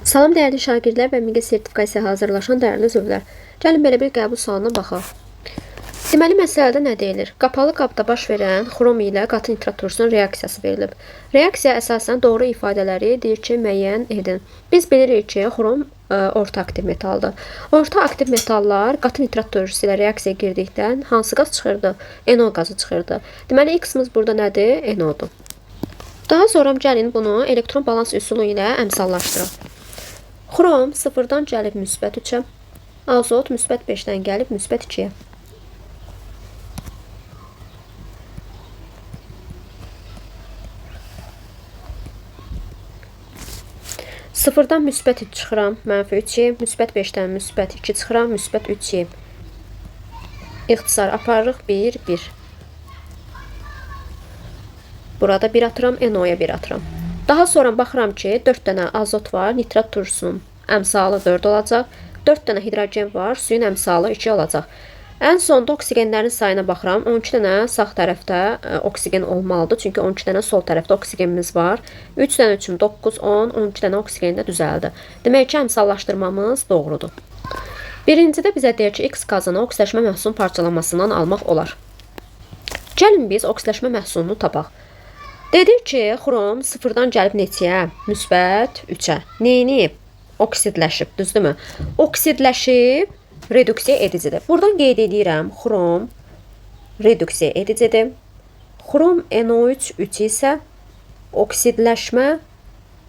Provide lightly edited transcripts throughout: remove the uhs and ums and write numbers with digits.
Salam dəyərli şagirdlər və MİQA sertifikasiyaya hazırlaşan dəyərli zövqlər. Gəlin belə bir qəbul sualına baxaq. Deməli, məsələdə nə deyilir? Qapalı qabda baş verən xrom ilə qatı nitrat turşunun reaksiyası verilib. Reaksiya əsasən doğru ifadələri deyir ki, müəyyən edin. Biz bilirik ki, xrom orta aktiv metaldır. Orta aktiv metallar qatı nitrat turşusu ilə reaksiyaya girdikdən hansı qaz çıxırdı? NO qazı çıxırdı. Deməli, X-imiz burada nədir? NO-dur. Daha sonra gəlin bunu elektron balans üsulu ilə əmsallaşdıraq. Xrom sıfırdan gəlib müsbət 3-ə, azot müsbət 5-dən gəlib müsbət 2-yə. Sıfırdan müsbət 3 çıxıram, mənfi 3-yə, müsbət 5-dən müsbət 2 çıxıram, müsbət 3-yə. İxtisar aparırıq 1, 1. Burada 1 atıram, NO-ya 1 atıram. Daha sonra baxıram ki, 4 dənə azot var, nitrat turşusunun əmsalı 4 olacaq. 4 dənə hidrogen var, suyun əmsalı 2 olacaq. Ən sonda oksigenlərin sayına baxıram. 12 dənə sağ tərəfdə oksigen olmalıdır. Çünki 12 dənə sol tərəfdə oksigenimiz var. 3 dənə üçün 9, 10, 12 dənə oksigen də düzəldi. Demək ki, əmsallaşdırmamız doğrudur. Birincidə bizə deyir ki, X qazını oksidaşma məhsulunun parçalanmasından almaq olar. Gəlin biz oksidaşma məhsulunu tapaq. Dedik ki, xrom sıfırdan gəlib neçəyə? Müsbət 3-ə. Neyini? Oksidləşib, düzdürmü? Oksidləşib, reduksiya edicidir. Buradan qeyd edirəm, xrom reduksiya edicidir. Xrom NO3 3 isə oksidləşmə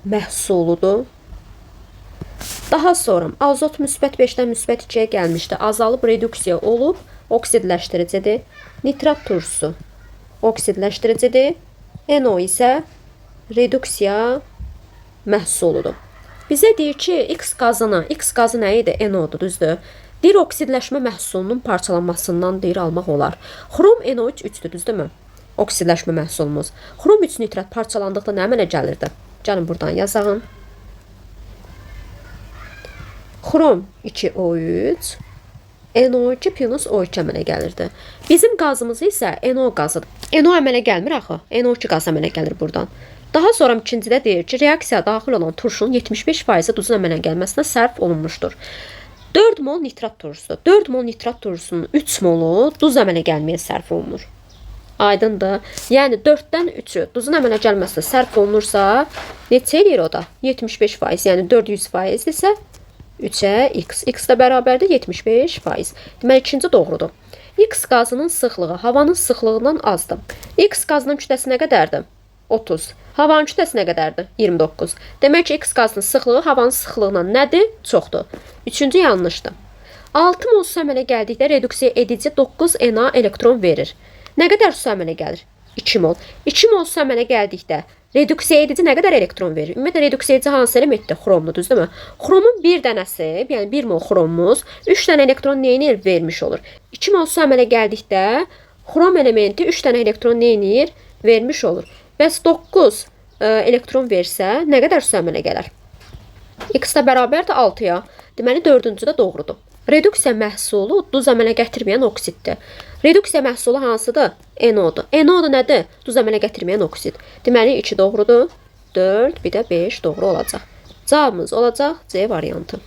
məhsuludur. Daha sonra azot müsbət 5-dən müsbət 2-yə gəlmişdi. Azalıb reduksiya olub, oksidləşdiricidir. Nitrat turşusu oksidləşdiricidir. NO isə reduksiya məhsuludur. Bizə deyir ki, X qazı nə idi? NO-dur, düzdür? Deyir, oksidləşmə məhsulunun parçalanmasından deyir almaq olar. Xrom NO3 3-dür, düzdürmü? Oksidləşmə məhsulumuz. Xrom 3 nitrat parçalandıqda nə əmələ gəlirdi? Gəlin buradan yazağım. Xrom 2O3 NO2 plus O2 əmələ gəlirdi. Bizim qazımız isə NO qazıdır. NO əmələ gəlmir axı. NO2 qazı əmələ gəlir buradan. Daha sonra ikincidə deyir ki, reaksiyaya daxil olan turşunun 75%-i duzun əmələ gəlməsinə sərf olunmuşdur. 4 mol nitrat turşusu. 4 mol nitrat turşusunun 3 molu duz əmələ gəlməyə sərf olunur. Aydındır. Yəni 4-dən 3-ü duzun əmələ gəlməsinə sərf olunursa, neçə eləyir o da? 75%. Yəni 400% isə 3-ə X. X də bərabərdir 75%. Deməli, ikinci doğrudur. X qazının sıxlığı havanın sıxlığından azdır. X qazının kütləsi nə qədərdir? 30. Havanın kütləsi nə qədərdir? 29. Demək ki, X qazının sıxlığı havanın sıxlığından nədir? Çoxdur. Üçüncü yanlışdır. 6 mol su əmələ gəldikdə reduksiya edici 9 Na elektron verir. Nə qədər su əmələ gəlir? 2 mol. 2 mol su əmələ gəldikdə reduksiya edici nə qədər elektron verir? Ümumiyyətlə, reduksiya edici hansı elementdir? Xromdur, düzdürmü? Xromun bir dənəsi, yəni 1 mol xromumuz 3 dənə elektron neyini vermiş olur? 2 mol su əmələ gəldikdə xrom elementi 3 dənə elektron neyini vermiş olur? Bəs 9 elektron versə, nə qədər su əmələ gələr? X də bərabərdir 6-ya. Deməli, 4-cü də doğrudur. Reduksiya məhsulu duz əmələ gətirməyən oksiddir. Reduksiya məhsulu hansıdır? NO-dur. NO-dur nədir? Duz əmələ gətirməyən oksid. Deməli, 2 doğrudur. 4, bir də 5 doğru olacaq. Cavabımız olacaq C variantı.